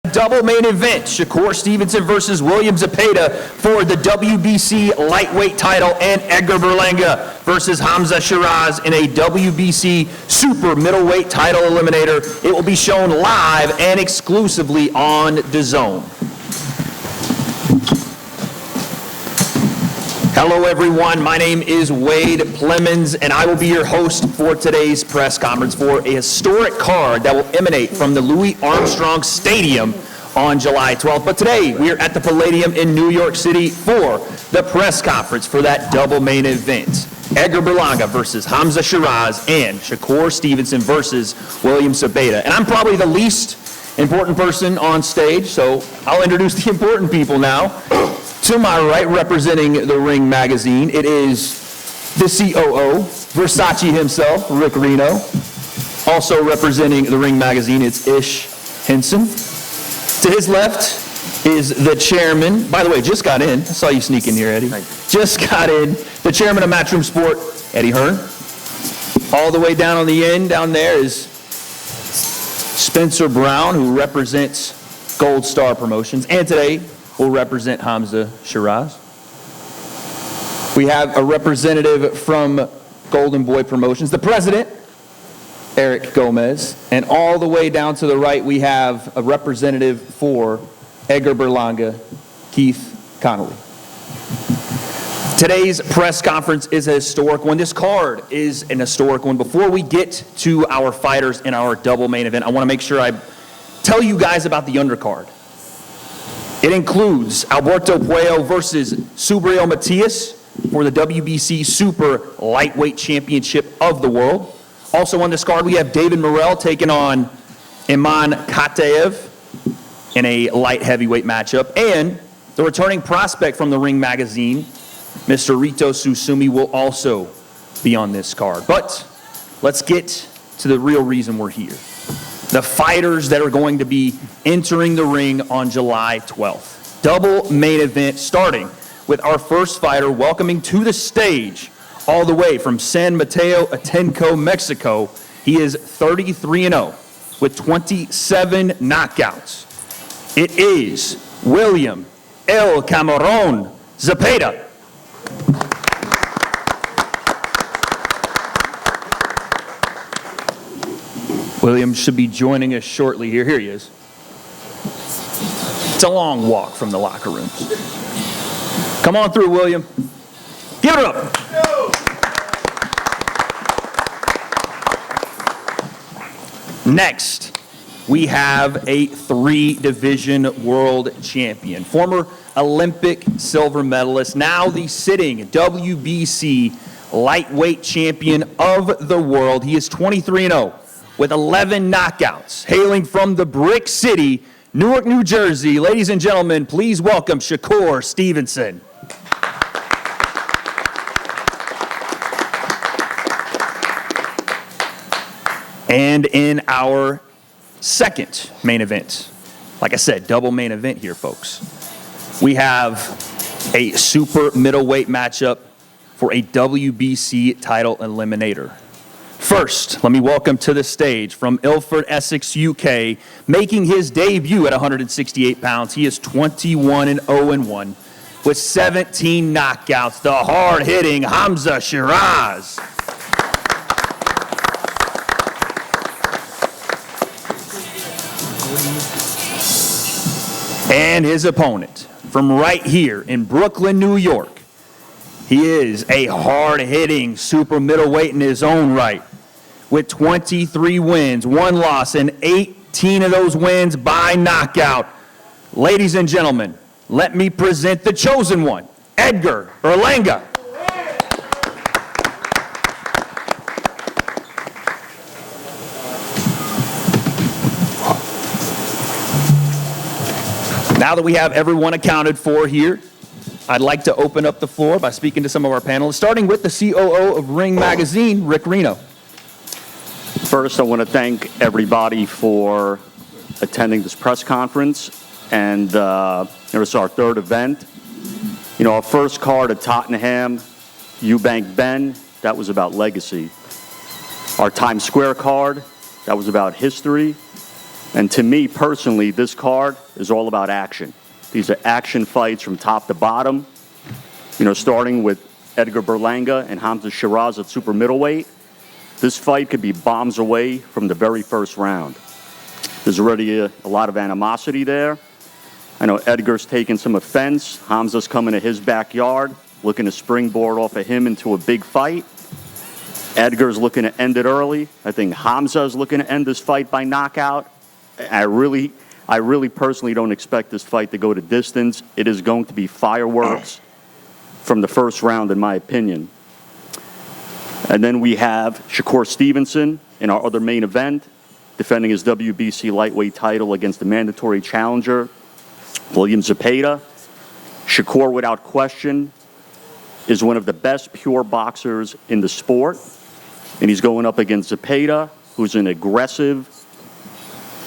Double main event, Shakur Stevenson versus William-Zepeda for the WBC lightweight title, and Edgar Berlanga versus Hamzah Sheeraz in a WBC super middleweight title eliminator. It will be shown live and exclusively on DAZN. Hello everyone, my name is Wade Plemons and I will be your host for today's press conference for a historic card that will emanate from the Louis Armstrong Stadium on July 12th. But today we are at the Palladium in New York City for the press conference for that double main event. Edgar Berlanga versus Hamzah Sheeraz and Shakur Stevenson versus William-Zepeda. And I'm probably the least important person on stage, so I'll introduce the important people now. To my right, representing the Ring magazine, it is the COO, Versace himself, Rick Reno. Also representing the Ring magazine, it's Ish Henson. To his left is the chairman, by the way, just got in. I saw you sneak in here, Eddie. Just got in. The chairman of Matchroom Sport, Eddie Hearn. All the way down on the end, down there is Spencer Brown, who represents Gold Star Promotions. And today, will represent Hamzah Sheeraz. We have a representative from Golden Boy Promotions, the president, Eric Gomez, and all the way down to the right, we have a representative for Edgar Berlanga, Keith Connolly. Today's press conference is a historic one. This card is an historic one. Before we get to our fighters in our double main event, I want to make sure I tell you guys about the undercard. It includes Alberto Puello versus Subriel Matias for the WBC Super Lightweight Championship of the world. Also on this card, we have David Morrell taking on Iman Kataev in a light heavyweight matchup. And the returning prospect from the Ring magazine, Mr. Rito Susumi, will also be on this card. But let's get to the real reason we're here. The fighters that are going to be entering the ring on July 12th. Double main event starting with our first fighter welcoming to the stage all the way from San Mateo Atenco, Mexico. He is 33-0 with 27 knockouts. It is William El Camarón Zepeda. William should be joining us shortly here. Here he is. It's a long walk from the locker rooms. Come on through, William. Give it up. Next, we have a 3-division world champion, former Olympic silver medalist, now the sitting WBC lightweight champion of the world. He is 23-0. with 11 knockouts, hailing from the Brick City, Newark, New Jersey. Ladies and gentlemen, please welcome Shakur Stevenson. And in our second main event, like I said, double main event here, folks, we have a super middleweight matchup for a WBC title eliminator. First, let me welcome to the stage from Ilford, Essex, UK, making his debut at 168 pounds. He is 21-0-1 with 17 knockouts. The hard-hitting Hamzah Sheeraz. And his opponent from right here in Brooklyn, New York. He is a hard-hitting super middleweight in his own right, with 23 wins, 1 loss, and 18 of those wins by knockout. Ladies and gentlemen, let me present the chosen one, Edgar Berlanga. Now that we have everyone accounted for here, I'd like to open up the floor by speaking to some of our panelists, starting with the COO of Ring Magazine, Rick Reno. First, I want to thank everybody for attending this press conference, and it's our third event. You know, our first card at Tottenham, Eubank Ben, that was about legacy. Our Times Square card, that was about history. And to me personally, this card is all about action. These are action fights from top to bottom. You know, starting with Edgar Berlanga and Hamzah Sheeraz at super middleweight. This fight could be bombs away from the very first round. There's already a lot of animosity there. I know Edgar's taking some offense. Hamzah's coming to his backyard, looking to springboard off of him into a big fight. Edgar's looking to end it early. I think Hamzah's looking to end this fight by knockout. I really personally don't expect this fight to go to distance. It is going to be fireworks from the first round, in my opinion. And then we have Shakur Stevenson in our other main event, defending his WBC lightweight title against the mandatory challenger, Williams-Zepeda. Shakur, without question, is one of the best pure boxers in the sport. And he's going up against Zepeda, who's an aggressive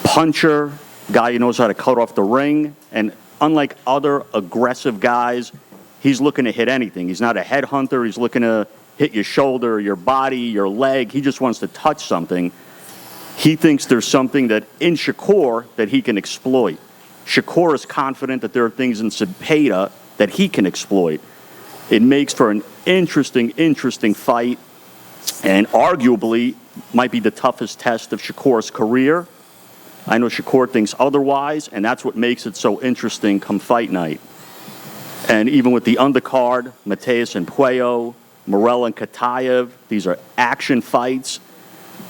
puncher, guy who knows how to cut off the ring. And unlike other aggressive guys, he's looking to hit anything. He's not a headhunter. He's looking to hit your shoulder, your body, your leg. He just wants to touch something. He thinks there's something that in Shakur that he can exploit. Shakur is confident that there are things in Zepeda that he can exploit. It makes for an interesting fight, and arguably might be the toughest test of Shakur's career. I know Shakur thinks otherwise, and that's what makes it so interesting come fight night. And even with the undercard, Mateus and Puello, Morel and Kataev, these are action fights.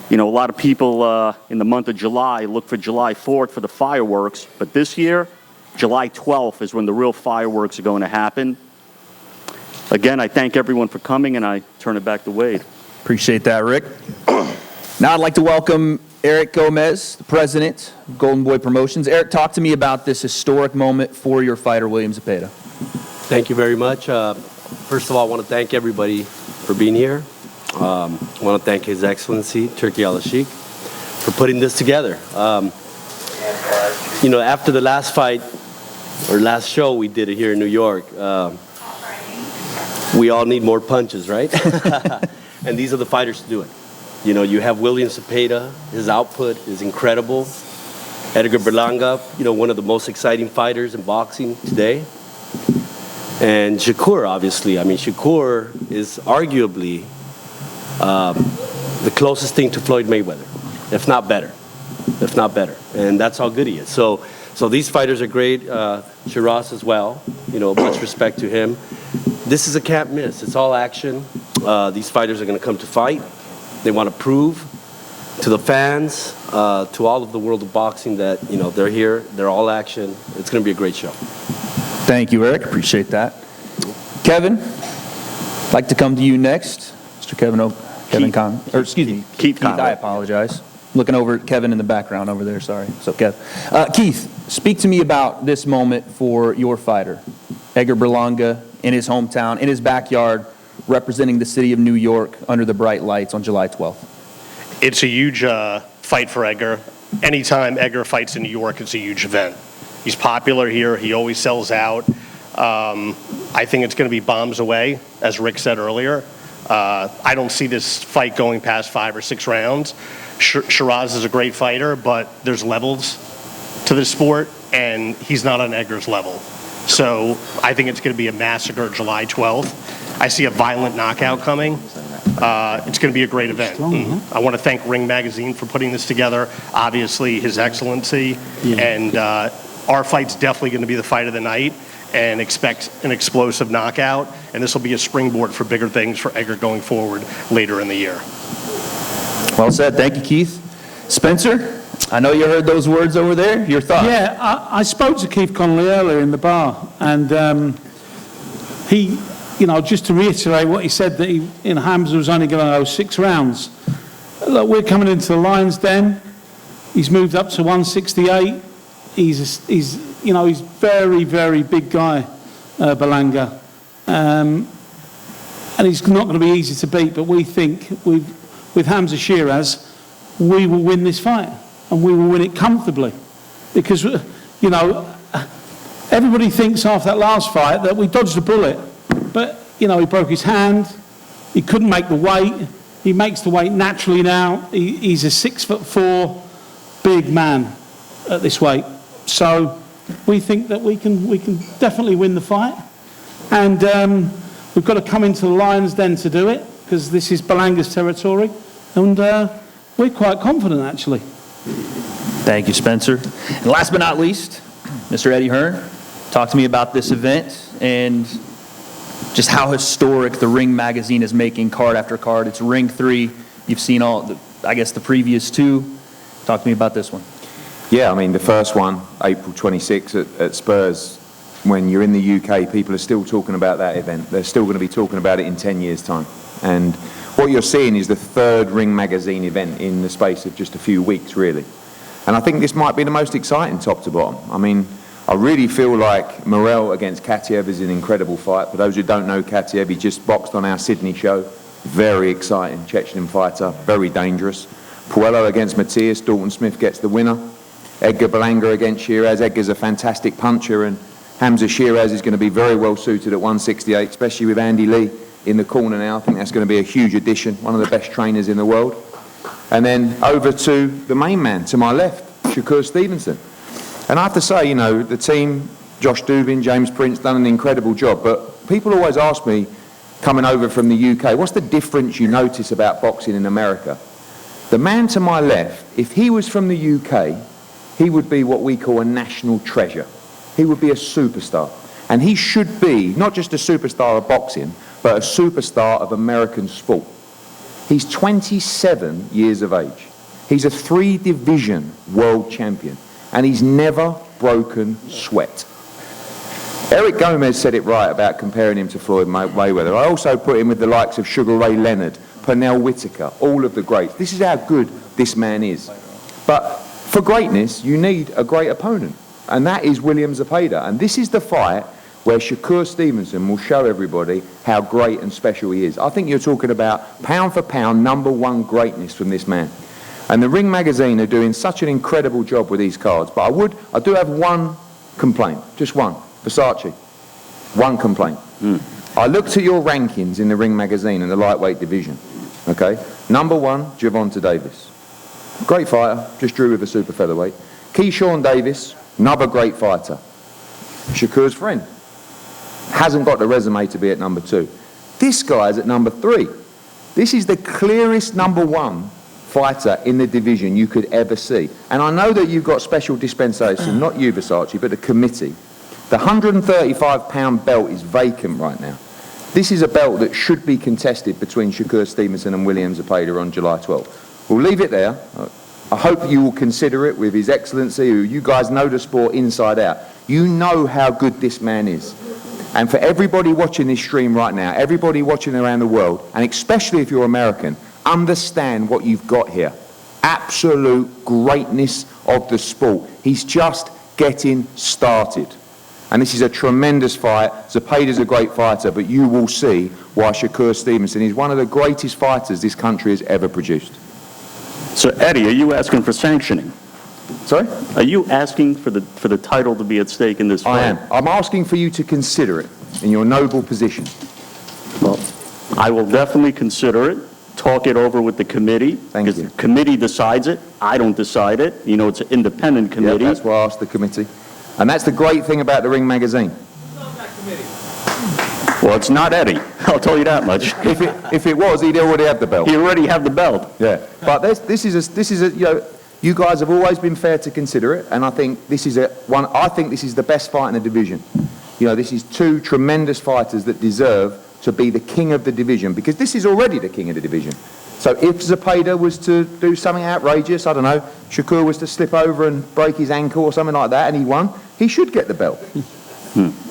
You know, a lot of people in the month of July look for July 4th for the fireworks, but this year, July 12th is when the real fireworks are going to happen. Again, I thank everyone for coming, and I turn it back to Wade. Appreciate that, Rick. Now I'd like to welcome Eric Gomez, the president of Golden Boy Promotions. Eric, talk to me about this historic moment for your fighter, Williams-Zepeda. Thank you very much. First of all, I want to thank everybody for being here. I want to thank His Excellency, Turki Al-Sheikh, for putting this together. You know, after the last fight, or last show we did it here in New York, we all need more punches, right? And these are the fighters to do it. You know, you have Williams-Zepeda, his output is incredible. Edgar Berlanga, you know, one of the most exciting fighters in boxing today. And Shakur, obviously. I mean, Shakur is arguably the closest thing to Floyd Mayweather, if not better. And that's how good he is. So these fighters are great. Sheeraz as well. You know, much respect to him. This is a can't miss. It's all action. These fighters are going to come to fight. They want to prove to the fans, to all of the world of boxing that, you know, they're here. They're all action. It's going to be a great show. Thank you, Eric. Appreciate that. Kevin, I'd like to come to you next. Mr. Keith, I apologize. Looking over at Kevin in the background over there, sorry. So, Kev. Keith, speak to me about this moment for your fighter, Edgar Berlanga, in his hometown, in his backyard, representing the city of New York under the bright lights on July 12th. It's a huge fight for Edgar. Anytime Edgar fights in New York, it's a huge event. He's popular here. He always sells out. I think it's going to be bombs away, as Rick said earlier. I don't see this fight going past 5 or 6 rounds. Sheeraz is a great fighter, but there's levels to this sport, and he's not on Edgar's level. So I think it's going to be a massacre July 12th. I see a violent knockout coming. It's going to be a great event. I want to thank Ring Magazine for putting this together. Obviously, His Excellency. And our fight's definitely going to be the fight of the night, and expect an explosive knockout. And this will be a springboard for bigger things for Edgar going forward later in the year. Well said. Thank you, Keith. Spencer, I know you heard those words over there. Your thoughts? Yeah, I spoke to Keith Connolly earlier in the bar, and he, you know, just to reiterate what he said, that he, in Hamzah was only going to go 6 rounds. Look, we're coming into the Lions Den. He's moved up to 168. He's very, very big guy, Berlanga. And he's not going to be easy to beat, but we think with Hamzah Sheeraz, we will win this fight, and we will win it comfortably. Because, you know, everybody thinks after that last fight that we dodged a bullet. But, you know, he broke his hand, he couldn't make the weight, he makes the weight naturally now. He's a 6'4" big man. at this weight. So we think that we can definitely win the fight. And we've got to come into the Lion's Den to do it, because this is Berlanga's territory. And we're quite confident, actually. Thank you, Spencer. And last but not least, Mr. Eddie Hearn, talk to me about this event and just how historic the Ring magazine is making card after card. It's Ring 3. You've seen the previous 2. Talk to me about this one. Yeah, I mean, the first one, April 26 at Spurs, when you're in the UK, people are still talking about that event. They're still going to be talking about it in 10 years' time. And what you're seeing is the 3rd Ring magazine event in the space of just a few weeks, really. And I think this might be the most exciting top to bottom. I mean, I really feel like Morel against Katiev is an incredible fight. For those who don't know Katiev, he just boxed on our Sydney show. Very exciting Chechen fighter, very dangerous. Puello against Matthias, Dalton Smith gets the winner. Edgar Berlanga against Sheeraz. Edgar's a fantastic puncher, and Hamzah Sheeraz is going to be very well suited at 168, especially with Andy Lee in the corner now. I think that's going to be a huge addition, one of the best trainers in the world. And then over to the main man, to my left, Shakur Stevenson. And I have to say, you know, the team, Josh Dubin, James Prince, done an incredible job. But people always ask me, coming over from the UK, what's the difference you notice about boxing in America? The man to my left, if he was from the UK, he would be what we call a national treasure. He would be a superstar. And he should be not just a superstar of boxing, but a superstar of American sport. He's 27 years of age. He's a 3-division world champion. And he's never broken sweat. Eric Gomez said it right about comparing him to Floyd Mayweather. I also put him with the likes of Sugar Ray Leonard, Pernell Whitaker, all of the greats. This is how good this man is. But for greatness, you need a great opponent. And that is Williams-Zepeda. And this is the fight where Shakur Stevenson will show everybody how great and special he is. I think you're talking about pound for pound, #1 greatness from this man. And the Ring magazine are doing such an incredible job with these cards. But I do have one complaint, just one. Versace, one complaint. I looked at your rankings in the Ring magazine in the lightweight division. Okay, #1, Gervonta Davis. Great fighter, just drew with a super featherweight. Keyshawn Davis, another great fighter. Shakur's friend. Hasn't got the resume to be at #2. This guy is at #3. This is the clearest #1 fighter in the division you could ever see. And I know that you've got special dispensation, not you, Versace, but the committee. The 135-pound belt is vacant right now. This is a belt that should be contested between Shakur Stevenson and Williams-Zepeda on July 12th. We'll leave it there. I hope you will consider it with His Excellency, who you guys know the sport inside out. You know how good this man is. And for everybody watching this stream right now, everybody watching around the world, and especially if you're American, understand what you've got here. Absolute greatness of the sport. He's just getting started. And this is a tremendous fight. Zepeda's a great fighter, but you will see why Shakur Stevenson is one of the greatest fighters this country has ever produced. So, Eddie, are you asking for sanctioning? Sorry? Are you asking for the title to be at stake in this fight? I am. I'm asking for you to consider it in your noble position. Well, I will definitely consider it. Talk it over with the committee. Thank you. Because the committee decides it. I don't decide it. You know, it's an independent committee. Yep, that's why I asked the committee. And that's the great thing about the Ring magazine. Well, it's not Eddie. I'll tell you that much. If it was, he'd already have the belt. He already have the belt. Yeah. But this is a you know, you guys have always been fair to consider it, and I think this is I think this is the best fight in the division. You know, this is 2 tremendous fighters that deserve to be the king of the division, because this is already the king of the division. So if Zepeda was to do something outrageous, I don't know, Shakur was to slip over and break his ankle or something like that, and he won, he should get the belt.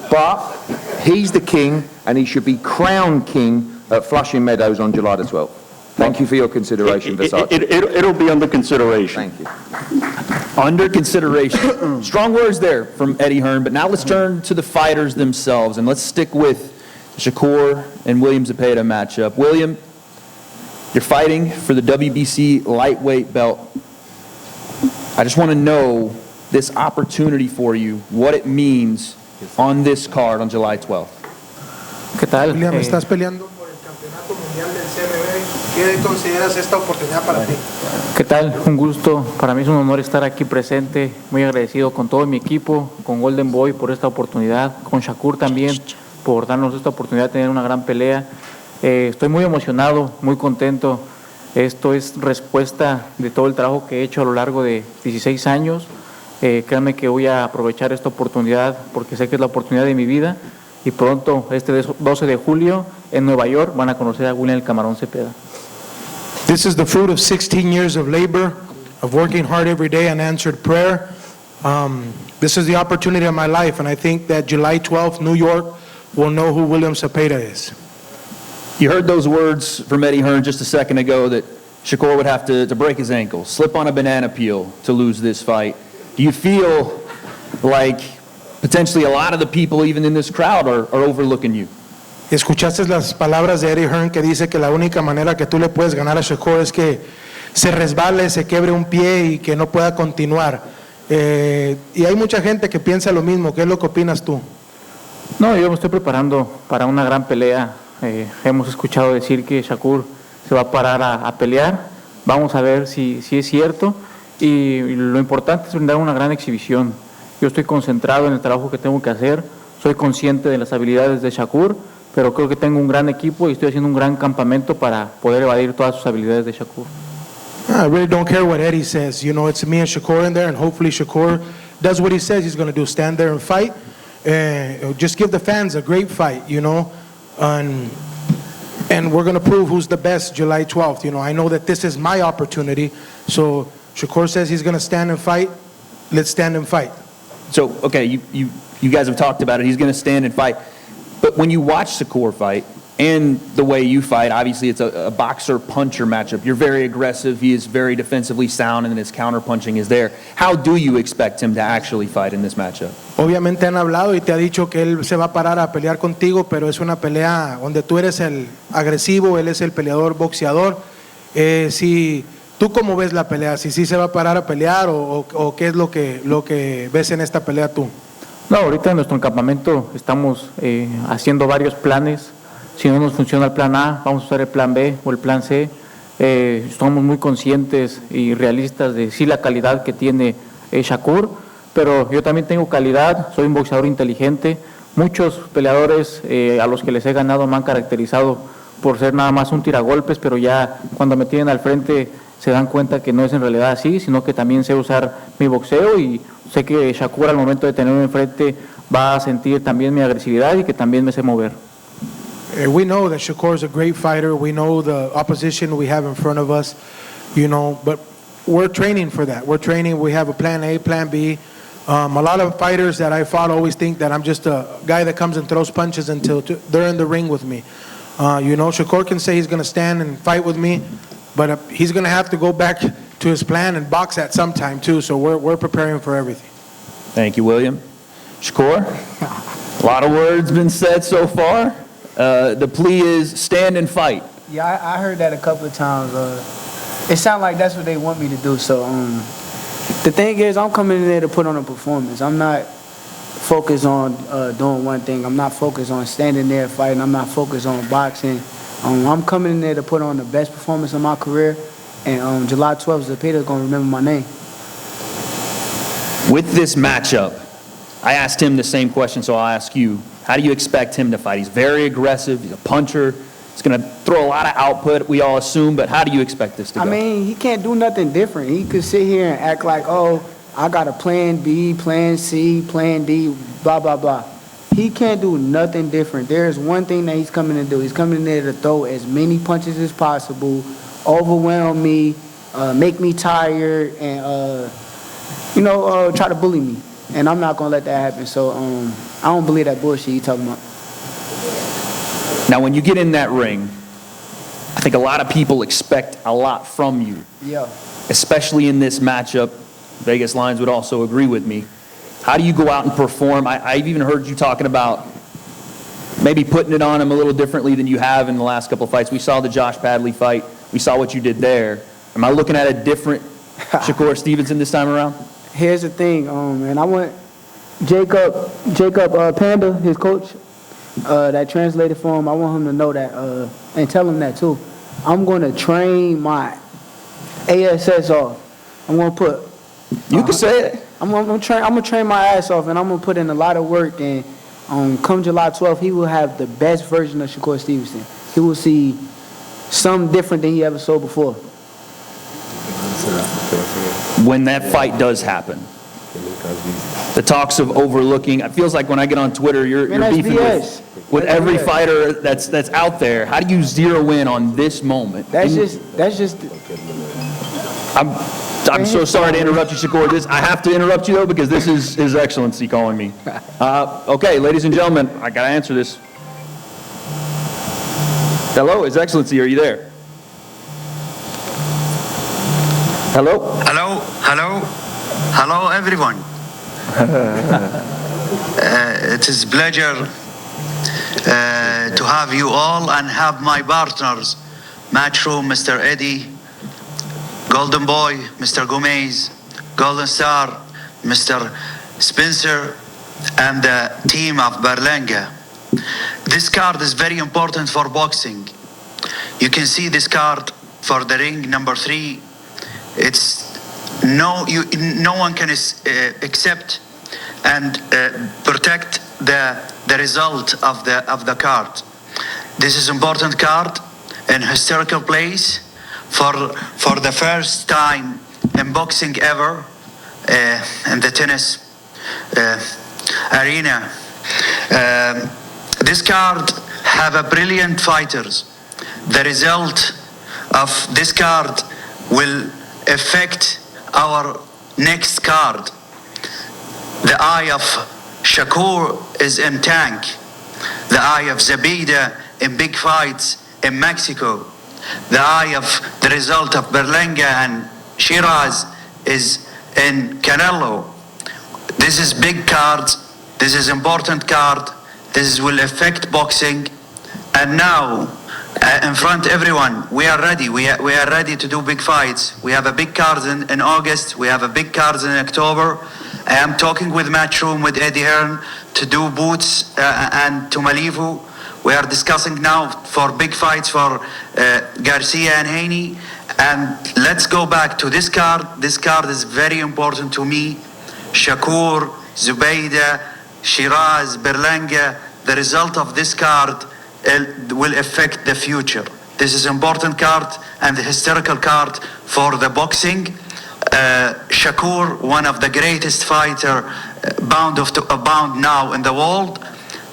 But he's the king, and he should be crowned king at Flushing Meadows on July the 12th. Thank you for your consideration, Versace. It'll be under consideration. Thank you. Under consideration. Strong words there from Eddie Hearn, but now let's turn to the fighters themselves, and let's stick with Shakur and Williams-Zepeda matchup. William, you're fighting for the WBC lightweight belt. I just want to know this opportunity for you, what it means on this card on July 12th. ¿Qué tal? William, estás peleando por el campeonato mundial del CMB. ¿Qué consideras esta oportunidad para ti? ¿Qué tal? Un gusto. Para mí es un honor estar aquí presente. Muy agradecido con todo mi equipo, con Golden Boy por esta oportunidad, con Shakur también por darnos esta oportunidad de tener una gran pelea. Estoy muy emocionado, muy contento. Esto es respuesta de todo el trabajo que he hecho a lo largo de 16 años. Créanme que voy a aprovechar esta oportunidad porque sé que es la oportunidad de mi vida. Y pronto, este 12 de julio, en Nueva York, van a conocer a William el Camarón Cepeda. This is the fruit of 16 years of labor, of working hard every day and answered prayer. This is the opportunity of my life, and I think that July 12th, New York will know who William Cepeda is. You heard those words from Eddie Hearn just a second ago that Shakur would have to break his ankle, slip on a banana peel to lose this fight. Do you feel like potentially a lot of the people even in this crowd are overlooking you? Escuchaste las palabras de Eddie Hearn que dice que la única manera que tú le puedes ganar a Shakur es que se resbale, se quiebre un pie y que no pueda continuar. Y hay mucha gente que piensa lo mismo. ¿Qué es lo que opinas tú? No, yo me estoy preparando para una gran pelea. Hemos escuchado decir que Shakur se va a parar a pelear. Vamos a ver si es cierto. Y lo importante es brindar una gran exhibición. Yo estoy concentrado en el trabajo que tengo que hacer. Soy consciente de las habilidades de Shakur, pero creo que tengo un gran equipo y estoy haciendo un gran campamento para poder evadir todas sus habilidades de Shakur. I really don't care what Eddie says. You know, it's me and Shakur in there, and hopefully Shakur does what he says he's going to do, stand there and fight. Just give the fans a great fight, you know, and we're going to prove who's the best July 12th. You know, I know that this is my opportunity, so Shakur says he's going to stand and fight. Let's stand and fight. So, okay, you guys have talked about it. He's going to stand and fight. But when you watch Shakur fight and the way you fight, obviously it's a boxer-puncher matchup. You're very aggressive. He is very defensively sound, and then his counter-punching is there. How do you expect him to actually fight in this matchup? Obviamente han hablado y te ha dicho que él se va a parar a pelear contigo, pero es una pelea donde tú eres el agresivo, él es el peleador boxeador. Si ¿tú cómo ves la pelea? ¿Si sí se va a parar a pelear o qué es lo que ves en esta pelea tú? No, ahorita en nuestro campamento estamos haciendo varios planes. Si no nos funciona el plan A, vamos a usar el plan B o el plan C. Estamos muy conscientes y realistas de sí la calidad que tiene Shakur, pero yo también tengo calidad, soy un boxeador inteligente. Muchos peleadores a los que les he ganado me han caracterizado por ser nada más un tiragolpes, pero ya cuando me tienen al frente se dan cuenta que no es en realidad así, sino que también sé usar mi boxeo y sé que Shakur al momento de tenerme enfrente va a sentir también mi agresividad y que también me sé mover. We know that Shakur is a great fighter. We know the opposition we have in front of us, you know, but we're training for that. We're training. We have a plan A, plan B. A lot of fighters that I fought always think that I'm just a guy that comes and throws punches until they're in the ring with me. You know, Shakur can say he's going to stand and fight with me, but he's going to have to go back to his plan and box at some time too. So we're preparing for everything. Thank you, William. Shakur, a lot of words been said so far. The plea is stand and fight. Yeah, I heard that a couple of times. It sounds like that's what they want me to do. So the thing is, I'm coming in there to put on a performance. I'm not focused on doing one thing. I'm not focused on standing there fighting. I'm not focused on boxing. I'm coming in there to put on the best performance of my career. And July 12th, Zepeda is going to remember my name. With this matchup, I asked him the same question, so I'll ask you. How do you expect him to fight? He's very aggressive. He's a puncher. He's going to throw a lot of output, we all assume, but how do you expect this to go? I mean, he can't do nothing different. He could sit here and act like, oh, I got a plan B, plan C, plan D, blah, blah, blah. He can't do nothing different. There's one thing that he's coming to do. He's coming in there to throw as many punches as possible, overwhelm me, make me tired, and, try to bully me. And I'm not going to let that happen. So I don't believe that bullshit you talking about. Now, when you get in that ring, I think a lot of people expect a lot from you. Yeah. Especially in this matchup. Vegas Lines would also agree with me. How do you go out and perform? I've even heard you talking about maybe putting it on him a little differently than you have in the last couple of fights. We saw the Josh Padley fight. We saw what you did there. Am I looking at a different Shakur Stevenson this time around? Here's the thing, and I want Jacob Panda, his coach, that translated for him. I want him to know that and tell him that too. I'm going to train my ASS off. I'm going to put. You can say it. I'm gonna train my ass off, and I'm gonna put in a lot of work. And come July 12th, he will have the best version of Shakur Stevenson. He will see something different than he ever saw before. When that fight does happen, the talks of overlooking, it feels like when I get on Twitter, you're beefing with every fighter that's out there. How do you zero in on this moment? That's just. I'm so sorry to interrupt you, Shakur. I have to interrupt you, though, because this is His Excellency calling me. Okay, ladies and gentlemen, I got to answer this. Hello, His Excellency, are you there? Hello? Hello, everyone. It is a pleasure to have you all and have my partners, Matchroom, Mr. Eddie, Golden Boy, Mr. Gomez, Golden Star, Mr. Spencer, and the team of Berlanga. This card is very important for boxing. You can see this card for the ring number 3. It's no one can accept and protect the result of the card. This is important card in historical place. For the first time in boxing ever, in the tennis arena. This card have a brilliant fighters. The result of this card will affect our next card. The eye of Shakur is in tank. The eye of Zepeda in big fights in Mexico. The eye of the result of Berlanga and Sheeraz is in Canelo. This is big cards. This is important card. This will affect boxing. And now, in front of everyone, we are ready. We are ready to do big fights. We have a big card in August. We have a big card in October. I am talking with Matchroom, with Eddie Hearn, to do bouts and to Malivu. We are discussing now for big fights for Garcia and Haney. And let's go back to this card. This card is very important to me. Shakur, Zepeda, Sheeraz, Berlanga. The result of this card will affect the future. This is important card and the historical card for the boxing. Shakur, one of the greatest fighter bound now in the world.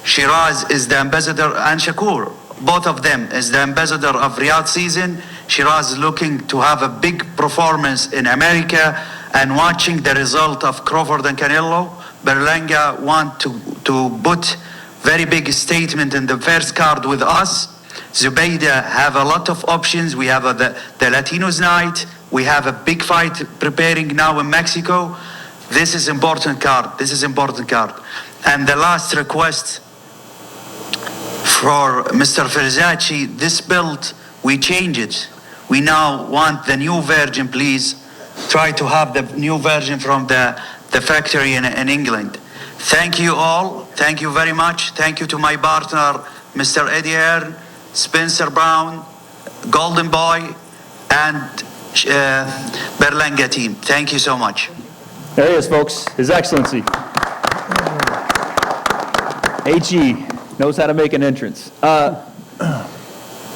Sheeraz is the ambassador, and Shakur, both of them is the ambassador of Riyadh season. Sheeraz is looking to have a big performance in America and watching the result of Crawford and Canelo. Berlanga want to put very big statement in the first card with us. Zepeda have a lot of options. We have the Latinos night. We have a big fight preparing now in Mexico. This is important card. This is important card. And the last request for Mr. Versace, this belt, we change it. We now want the new version, please. Try to have the new version from the factory in England. Thank you all. Thank you very much. Thank you to my partner, Mr. Eddie Hearn, Spencer Brown, Golden Boy, and Berlanga team. Thank you so much. There he is, folks. His Excellency. HE knows how to make an entrance.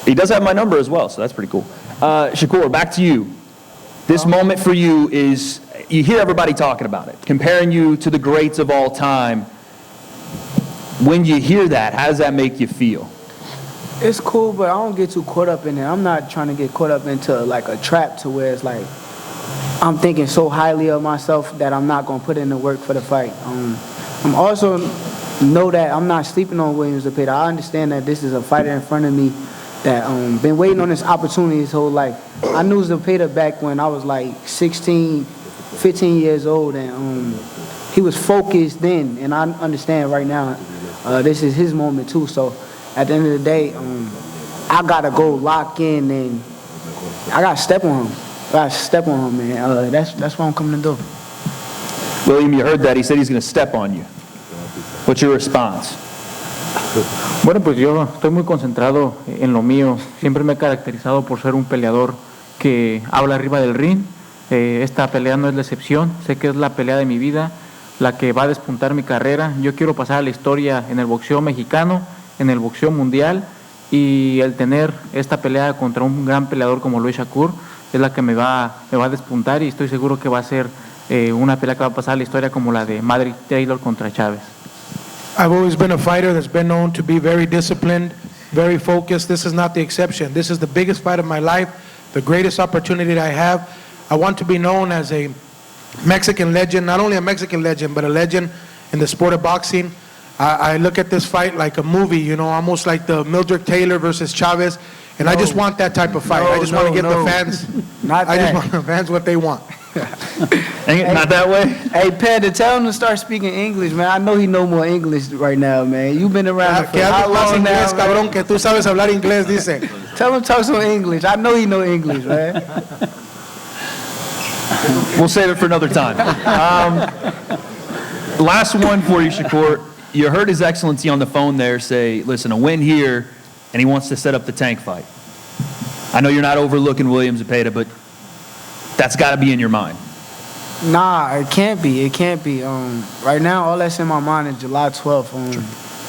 He does have my number as well, so that's pretty cool. Shakur, back to you. This moment for you is, you hear everybody talking about it, comparing you to the greats of all time. When you hear that, how does that make you feel? It's cool, but I don't get too caught up in it. I'm not trying to get caught up into like a trap to where it's like I'm thinking so highly of myself that I'm not going to put in the work for the fight. I'm also know that I'm not sleeping on William Zepeda. I understand that this is a fighter in front of me that been waiting on this opportunity his whole life. I knew Zepeda back when I was like 16, 15 years old, and he was focused then, and I understand right now this is his moment too. So at the end of the day, I gotta go lock in, and I gotta step on him. Man. That's what I'm coming to do. William, you heard that. He said he's going to step on you. What's your response? Bueno, pues yo estoy muy concentrado en lo mío. Siempre me he caracterizado por ser un peleador que habla arriba del ring. Esta pelea no es la excepción. Sé que es la pelea de mi vida, la que va a despuntar mi carrera. Yo quiero pasar a la historia en el boxeo mexicano, en el boxeo mundial, y el tener esta pelea contra un gran peleador como lo es Shakur es la que me va a despuntar, y estoy seguro que va a ser una pelea que va a pasar a la historia como la de Madrid Taylor contra Chávez. I've always been a fighter that's been known to be very disciplined, very focused. This is not the exception. This is the biggest fight of my life, the greatest opportunity that I have. I want to be known as a Mexican legend, not only a Mexican legend, but a legend in the sport of boxing. I look at this fight like a movie, you know, almost like the Mildred Taylor versus Chavez, and I just want that type of fight. I just want to give the fans, I just want the fans what they want. Not that way? Hey, Panda, tell him to start speaking English, man. I know he know more English right now, man. You've been around for how long now, inglés, cabrón, que tú sabes hablar inglés, dice. Tell him to talk some English. I know he know English, man. We'll save it for another time. Last one for you, Shakur. You heard His Excellency on the phone there say, listen, a win here, and he wants to set up the tank fight. I know you're not overlooking Williams-Zepeda, but that's got to be in your mind. Nah, it can't be. It can't be. Right now, all that's in my mind is July 12th.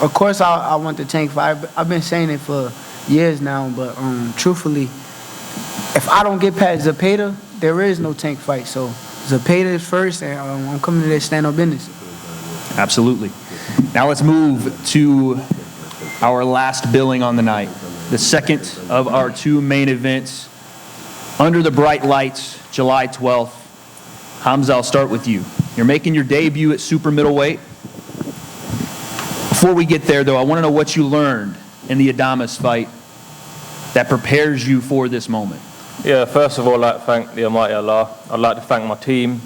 Of course, I want the tank fight. I've been saying it for years now, but truthfully, if I don't get past Zepeda, there is no tank fight. So Zepeda is first, and I'm coming to that stand on business. Absolutely. Now let's move to our last billing on the night, the second of our two main events. Under the bright lights, July 12th. Hamzah, I'll start with you. You're making your debut at super middleweight. Before we get there, though, I want to know what you learned in the Adames fight that prepares you for this moment. Yeah, first of all, I'd like to thank the Almighty Allah. I'd like to thank my team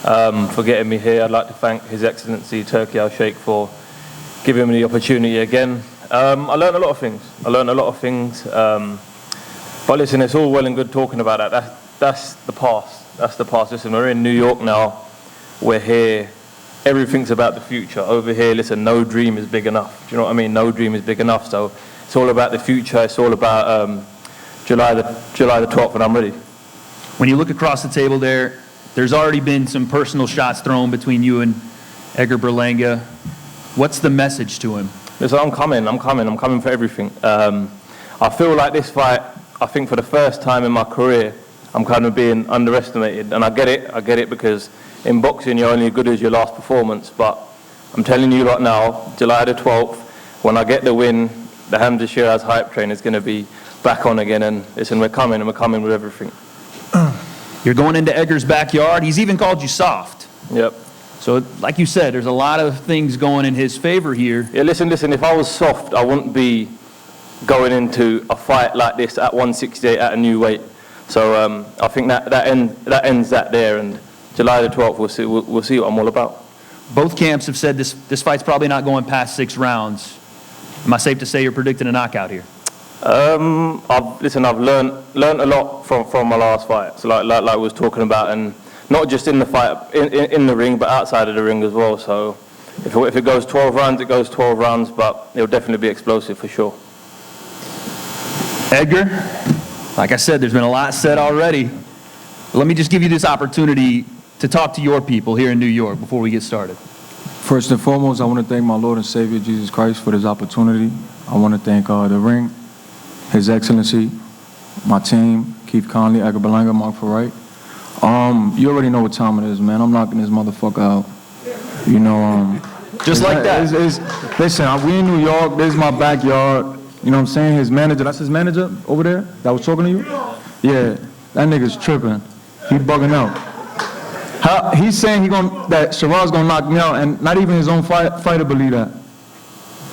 for getting me here. I'd like to thank His Excellency Turki Al-Sheikh for giving me the opportunity again. I learned a lot of things. But listen, it's all well and good talking about that. That's the past. That's the past. Listen, we're in New York now. We're here. Everything's about the future. Over here, listen, no dream is big enough. Do you know what I mean? No dream is big enough. So it's all about the future. It's all about July the 12th, and I'm ready. When you look across the table there's already been some personal shots thrown between you and Edgar Berlanga. What's the message to him? Listen, I'm coming for everything. I feel like this fight, I think for the first time in my career, I'm kind of being underestimated. And I get it because in boxing you're only as good as your last performance. But I'm telling you right now, July the 12th, when I get the win, the Hamzah Sheeraz hype train is going to be back on again. And listen, we're coming with everything. You're going into Edgar's backyard. He's even called you soft. Yep. So, like you said, there's a lot of things going in his favor here. Yeah, listen, if I was soft, I wouldn't be going into a fight like this at 168 at a new weight. So I think that ends that there, and July the 12th, we'll see what I'm all about. Both camps have said this fight's probably not going past 6 rounds. Am I safe to say you're predicting a knockout here? I've learned a lot from my last fight. So like we was talking about, and not just in the fight, in the ring, but outside of the ring as well. So if it goes 12 rounds, it goes 12 rounds, but it'll definitely be explosive for sure. Edgar, like I said, there's been a lot said already. Let me just give you this opportunity to talk to your people here in New York before we get started. First and foremost, I want to thank my Lord and Savior, Jesus Christ, for this opportunity. I want to thank the ring, His Excellency, my team, Keith Conley, Edgar Berlanga, Mark Farright. You already know what time it is, man. I'm knocking this motherfucker out. You know, just like that. Listen, we in New York. This is my backyard. You know what I'm saying? His manager, that's his manager over there that was talking to you? Yeah, that nigga's tripping. He bugging out. He's saying that Sheeraz gonna knock me out, and not even his own fighter believe that.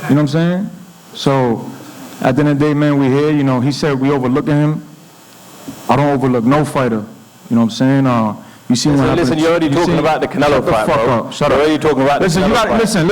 You know what I'm saying? So, at the end of the day, man, we here. You know, he said we overlooking him. I don't overlook no fighter. You know what I'm saying? You see what happened. Listen, you're already talking about the Canelo fight, bro. Shut up. You're already talking about the Canelo fight. Listen.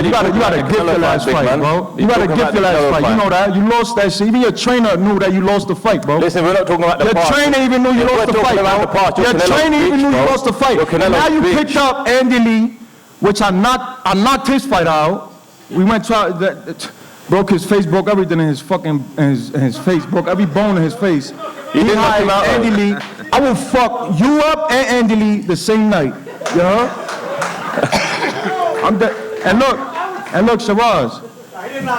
You gotta gift your last fight, bro. You gotta gift your last fight. You know that. You lost that shit. Even your trainer knew that you lost the fight, bro. Listen, we're not talking about the past. Your trainer even knew you lost the fight, bro. Your trainer even knew you lost the fight. Now you picked up Andy Lee, which I knocked his fight out. We went to broke his face, broke everything in his fucking his face, broke every bone in his face. He hired Andy Lee. I will fuck you up and Andy Lee the same night. You know? And look, Sheeraz.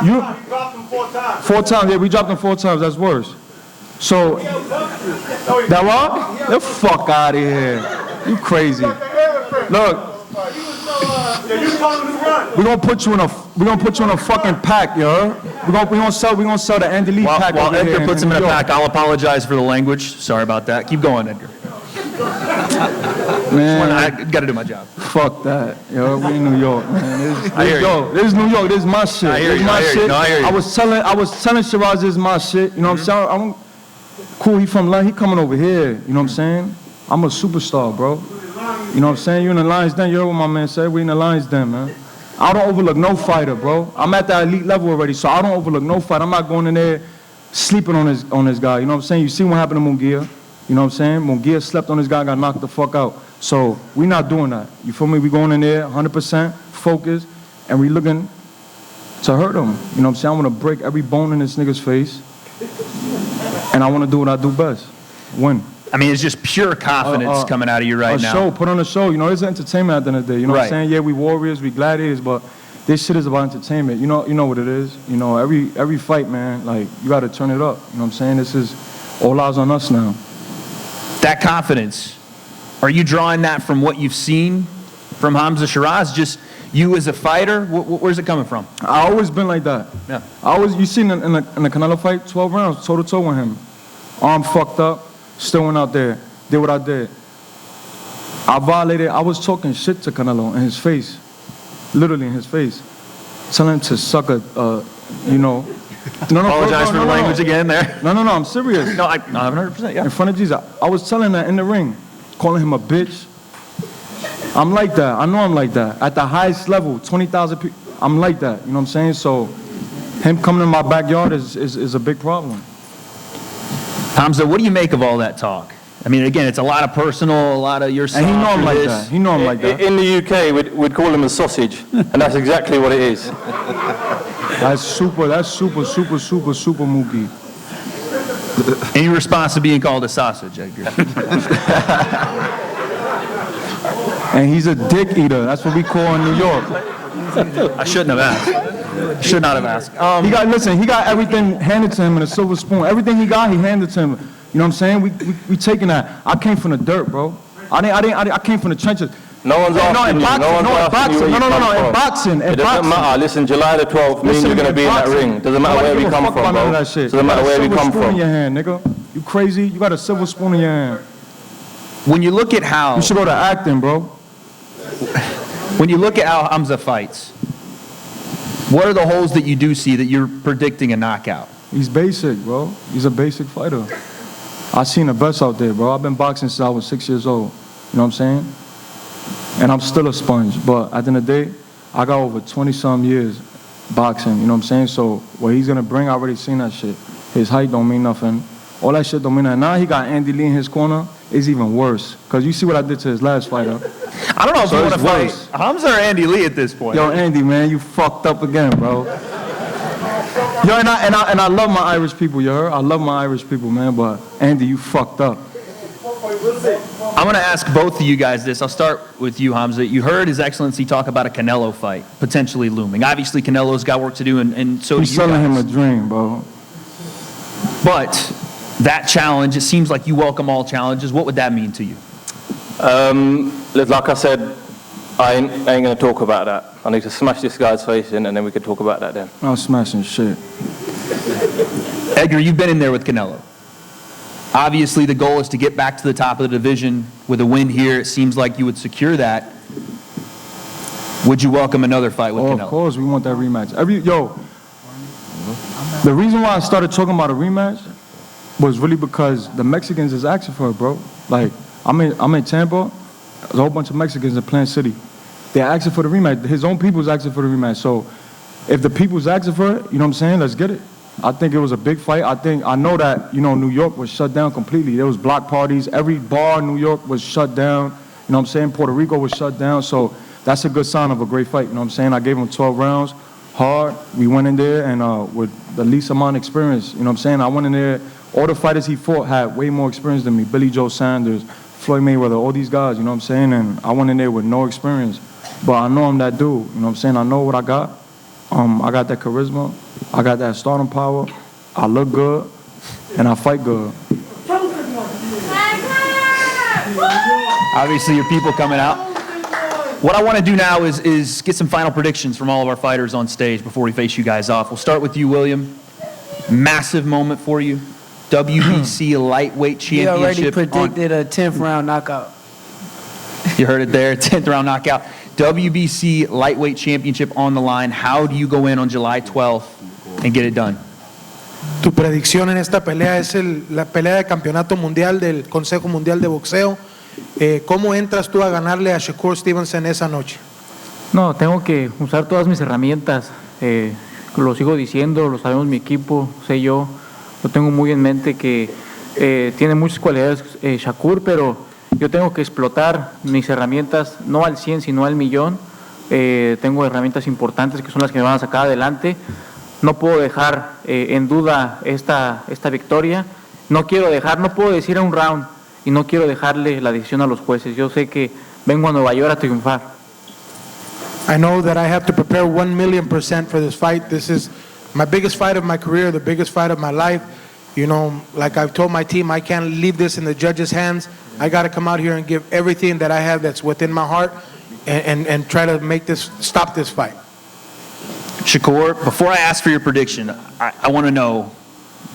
You dropped him 4 times. 4 times, yeah, we dropped him 4 times. That's worse. So that what? Get the fuck out of here. You crazy. Look. We're gonna put you in a fucking pack, yo. We're gonna sell the Andy Lee pack. While Edgar puts him in a pack, I'll apologize for the language. Sorry about that. Keep going, Edgar. Man, I gotta do my job. Fuck that, yo. We in New York, man. This is New York. This is my shit. I hear you. I hear you. I was telling Sheeraz this is my shit. You know what I'm saying? Cool. He from London. He coming over here. You know what I'm saying? I'm a superstar, bro. You know what I'm saying? You in the Lions Den. You heard what my man said. We in the Lions Den, man. I don't overlook no fighter, bro. I'm at that elite level already, so I don't overlook no fight. I'm not going in there sleeping on this guy. You know what I'm saying? You see what happened to Munguia. You know what I'm saying? Munguia slept on this guy, got knocked the fuck out. So we not doing that. You feel me? We going in there 100% focused, and we looking to hurt him. You know what I'm saying? I want to break every bone in this nigga's face, and I want to do what I do best, win. I mean, it's just pure confidence coming out of you right now. Show, put on a show. You know, it's entertainment at the end of the day. You know what I'm saying? Yeah, we warriors, we gladiators, but this shit is about entertainment. You know what it is. You know, every fight, man, like, you got to turn it up. You know what I'm saying? This is all eyes on us now. That confidence, are you drawing that from what you've seen from Hamzah Sheeraz? Just you as a fighter? Where's it coming from? I always been like that. Yeah. You seen in the Canelo fight, 12 rounds, toe-to-toe with him. Arm fucked up, still went out there, did what I did. I was talking shit to Canelo in his face, literally in his face, telling him to suck a, you know. No, apologize for the language again there. No, I'm serious. No, 100%, yeah. In front of Jesus. I was telling that in the ring, calling him a bitch. I'm like that. I know I'm like that. At the highest level, 20,000 people, I'm like that. You know what I'm saying? So him coming in my backyard is a big problem. Hamzah, what do you make of all that talk? I mean, again, it's a lot of personal, a lot of your. And he know I'm like that. He know I'm like that. In the UK, we'd call him a sausage, and that's exactly what it is. That's super Mookie. Any response to being called a sausage, Edgar? And he's a dick eater. That's what we call in New York. I shouldn't have asked. Should not have asked. He got everything handed to him in a silver spoon. Everything he got, he handed to him. You know what I'm saying? We taking that. I came from the dirt, bro. I came from the trenches. No one's asking you. In boxing. It doesn't matter. Listen, July the 12th means you're going to be in that ring. Doesn't matter where we come from, bro. Doesn't matter where we come from. You got a silver spoon in your hand, nigga. You crazy? You got a silver spoon in your hand. When you look at how... You should go to acting, bro. When you look at how Hamzah fights, what are the holes that you do see that you're predicting a knockout? He's basic, bro. He's a basic fighter. I've seen the best out there, bro. I've been boxing since I was 6 years old. You know what I'm saying? And I'm still a sponge. But at the end of the day, I got over 20-some years boxing. You know what I'm saying? So what he's going to bring, I already seen that shit. His height don't mean nothing. All that shit don't mean nothing. Now he got Andy Lee in his corner. It's even worse. Because you see what I did to his last fighter. I don't know if you want to fight Hamzah or Andy Lee at this point. Yo, Andy, man, you fucked up again, bro. Yo, and I love my Irish people, you heard? I love my Irish people, man, but Andy, you fucked up. I'm going to ask both of you guys this. I'll start with you, Hamzah. You heard His Excellency talk about a Canelo fight potentially looming. Obviously, Canelo's got work to do, and so do you guys. He's selling him a dream, bro. But that challenge, it seems like you welcome all challenges. What would that mean to you? Like I said, I ain't going to talk about that. I need to smash this guy's face in, and then we can talk about that then. I'm smashing shit. Edgar, you've been in there with Canelo. Obviously, the goal is to get back to the top of the division. With a win here, it seems like you would secure that. Would you welcome another fight with Canelo? Of course, we want that rematch. The reason why I started talking about a rematch was really because the Mexicans is asking for it, bro. Like, I'm in Tampa. There's a whole bunch of Mexicans in Plant City. They're asking for the rematch. His own people's asking for the rematch. So if the people's asking for it, you know what I'm saying? Let's get it. I think it was a big fight. I know that, you know, New York was shut down completely. There was block parties. Every bar in New York was shut down. You know what I'm saying? Puerto Rico was shut down. So that's a good sign of a great fight. You know what I'm saying? I gave him 12 rounds. hard. We went in there and with the least amount of experience. You know what I'm saying? I went in there, all the fighters he fought had way more experience than me. Billy Joe Sanders, Floyd Mayweather, all these guys, you know what I'm saying? And I went in there with no experience. But I know I'm that dude, you know what I'm saying? I know what I got. I got that charisma. I got that starting power. I look good, and I fight good. Obviously, your people coming out. What I want to do now is get some final predictions from all of our fighters on stage before we face you guys off. We'll start with you, William. Massive moment for you. WBC lightweight He already championship. predicted a 10th round knockout. You heard it there, 10th round knockout. WBC lightweight championship on the line. How do you go in on July 12th and get it done? Tu predicción en esta pelea es la pelea de campeonato mundial del Consejo Mundial de Boxeo. ¿Cómo entras tú a ganarle a Shakur Stevenson esa noche? No, tengo que usar todas mis herramientas. Lo sigo diciendo, lo sabemos mi equipo, sé yo. Lo tengo muy en mente que tiene muchas cualidades Shakur, pero yo tengo que explotar mis herramientas, no al 100, sino al millón. Tengo herramientas importantes que son las que me van a sacar adelante. No puedo dejar en duda esta victoria. No puedo decir a un round y no quiero dejarle la decisión a los jueces. Yo sé que vengo a Nueva York a triunfar. I know that I have to prepare 1,000,000% for this fight. This is my biggest fight of my career, the biggest fight of my life. You know, like I've told my team, I can't leave this in the judges' hands. I got to come out here and give everything that I have that's within my heart and try to stop this fight. Shakur, before I ask for your prediction, I want to know,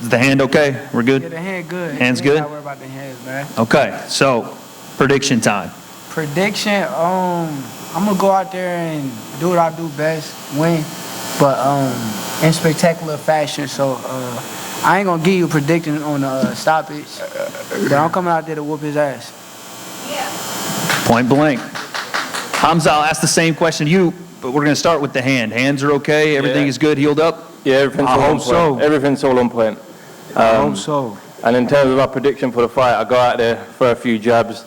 is the hand okay? We're good? Yeah, the hand good. Hand's good? Don't worry about the hands, man. Okay, so prediction time. Prediction, I'm going to go out there and do what I do best, win, but in spectacular fashion. So I ain't going to give you a prediction on stoppage, but I'm coming out there to whoop his ass. Point blank. Hamzah, I'll ask the same question to you, but we're going to start with the hand. Hands are okay? Everything is good? Healed up? Yeah, everything's all on point. Everything's all on point. I hope so. And in terms of my prediction for the fight, I go out there for a few jabs,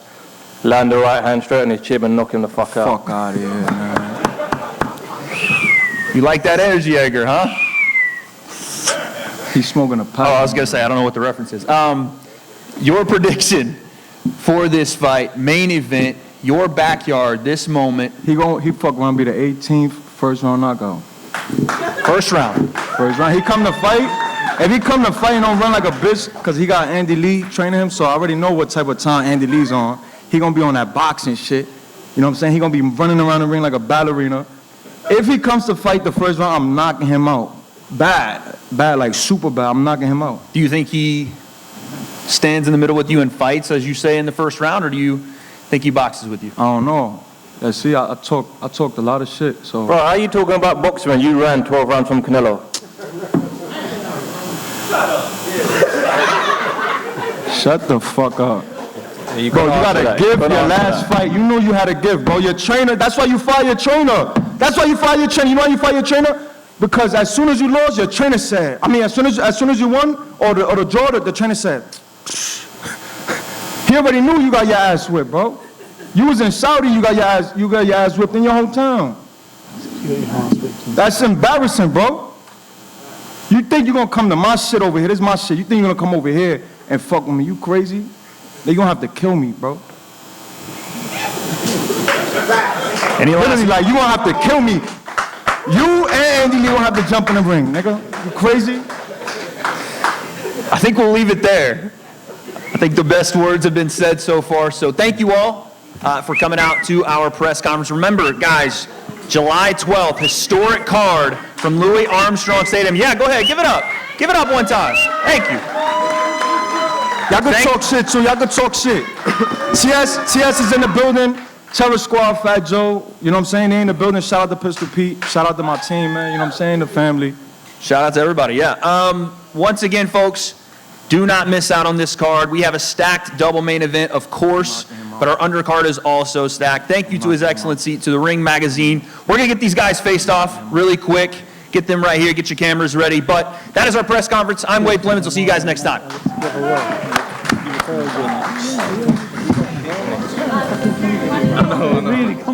land the right hand straight on his chin and knock him the fuck out. Fuck out of here, man. You like that energy, Edgar, huh? He's smoking a pipe. Oh, I was going to say, I don't know what the reference is. Your prediction for this fight, main event, your backyard, this moment. He fuck around be the 18th first round knockout. First round. First round. He come to fight. If he come to fight, he don't run like a bitch because he got Andy Lee training him, so I already know what type of time Andy Lee's on. He gonna be on that boxing shit. You know what I'm saying? He gonna be running around the ring like a ballerina. If he comes to fight the first round, I'm knocking him out. Bad, like super bad. I'm knocking him out. Do you think he stands in the middle with you and fights, as you say, in the first round, or do you think he boxes with you? I don't know. Let's see, I talked a lot of shit, so. Bro, how are you talking about boxing when you ran 12 rounds from Canelo? Shut the fuck up. Yeah, you bro, you gotta give your last fight. You know you had a gift, bro. Your trainer, that's why you fire your trainer. That's why you fire your trainer. You know why you fire your trainer? Because as soon as you lost, your trainer said, as soon as you won, or the draw, the trainer said, he already knew you got your ass whipped, bro. You was in Saudi, you got your ass whipped in your hometown. That's embarrassing, bro. You think you're gonna come to my shit over here? This is my shit. You think you're gonna come over here and fuck with me? You crazy? They gonna have to kill me, bro. Literally, like, you gonna have to kill me. You and Andy Lee gonna have to jump in the ring, nigga. You crazy? I think we'll leave it there. I think the best words have been said so far. So thank you all for coming out to our press conference. Remember, guys, July 12th, historic card from Louis Armstrong Stadium. Yeah, go ahead, give it up. Give it up one time. Thank you. Y'all can talk shit too. Y'all can talk shit. TS is in the building. Terror Squad, Fat Joe. You know what I'm saying? They in the building. Shout out to Pistol Pete. Shout out to my team, man. You know what I'm saying? The family. Shout out to everybody, yeah. Once again, folks, do not miss out on this card. We have a stacked double main event, of course, but our undercard is also stacked. Thank you to His Excellency, to the Ring Magazine. We're going to get these guys faced off really quick. Get them right here. Get your cameras ready. But that is our press conference. I'm Wade Plemons. We'll see you guys next time. Really, come